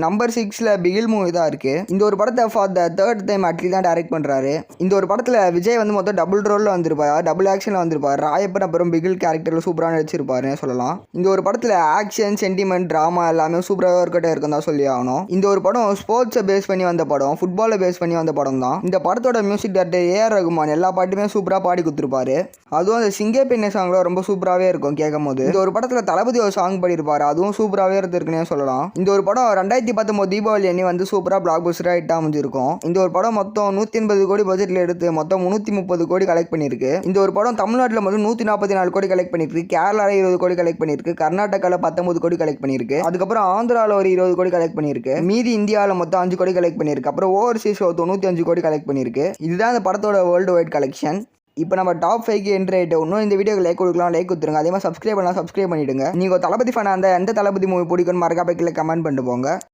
Number 6ல Bigil movie தான் இருக்கு. இந்த ஒரு படத்தை for the third time Atlee தான் டைரக்ட் பண்றாரு. இந்த ஒரு படத்துல விஜய் வந்து மொத்தம் டபுள் ரோல்ல வந்திருப்பாரு, டபுள் ஆக்ஷன்ல வந்திருப்பாரு. ராயப்பன் அப்புறம் பிகில் கேரக்டர்ல சூப்பரா நடிச்சிருப்பாருன்னு சொல்லலாம். இந்த ஒரு படத்துல ஆக்ஷன், சென்டிமெண்ட், டிராமா எல்லாமே சூப்பராக இருக்கட்டும் இருக்கும் தான் சொல்லி ஆகணும். இந்த ஒரு படம் ஸ்போர்ட்ஸை பேஸ் பண்ணி வந்த படம், ஃபுட்பாலை பேஸ் பண்ணி வந்த படம் தான். இந்த படத்தோட மியூசிக் டைரக்டர் ஏஆர் ரகுமான் எல்லா பாட்டுமே சூப்பரா பாடி கொடுத்துருப்பாரு. அதுவும் அந்த சிங்கே பெண்ணே சாங்ல ரொம்ப சூப்பராகவே இருக்கும் கேட்கும் போது. இந்த ஒரு படத்துல தளபதி ஒரு சாங் பாடியிருப்பாரு, அதுவும் சூப்பராகவே இருந்திருக்குன்னே சொல்லலாம். இந்த ஒரு படம் 2019 தீபாவளி அன்னி வந்து சூப்பராக பிளாக் பஸ்டராக ஹிட் அமைஞ்சிருக்கும். இந்த ஒரு படம் மொத்தம் 180 கோடி பட்ஜெட்டில் எடுத்து மொத்தம் 330 கோடி கலெக்ட் பண்ணியிருக்கு. இந்த ஒரு படம் தமிழ்நாட்டில் மட்டும் 144 கோடி கலெக்ட் பண்ணியிருக்கு, கேரளாவில் 20 கோடி கலெக்ட் பண்ணியிருக்கு, கர்நாடகாவில் 19 கோடி கலெக்ட் பண்ணியிருக்கு, அதுக்கப்புறம் ஆந்திராவில் ஒரு 20 கோடி கலெக்ட் பண்ணியிருக்கு, மீதி இந்தியாவில் மொத்தம் 5 கோடி கலெக்ட் பண்ணியிருக்கு, அப்புறம் ஓவர்சீஸ் 95 கோடி கலெக்ட் பண்ணியிருக்கு. இதுதான் இந்த படத்தோட வேர்ல்டு வைட் கலெக்ஷன். இப்போ நம்ம டாப் 5க்கு என்ட்ரி ஆகிட்டு இன்னும் இந்த வீடியோக்கு லைக் கொடுக்கலாம், லைக் கொடுத்துருங்க. அதே மாதிரி சப்ஸ்கிரைப் பண்ணலாம், சப்ஸ்கிரைப் பண்ணிவிடுங்க. நீங்கள் தளபதி ஃபேனாக இருந்தால் எந்த தளபதி மூவி பிடிக்குன்னு மறக்காம கீழே கமெண்ட் பண்ணிட்டு போங்க.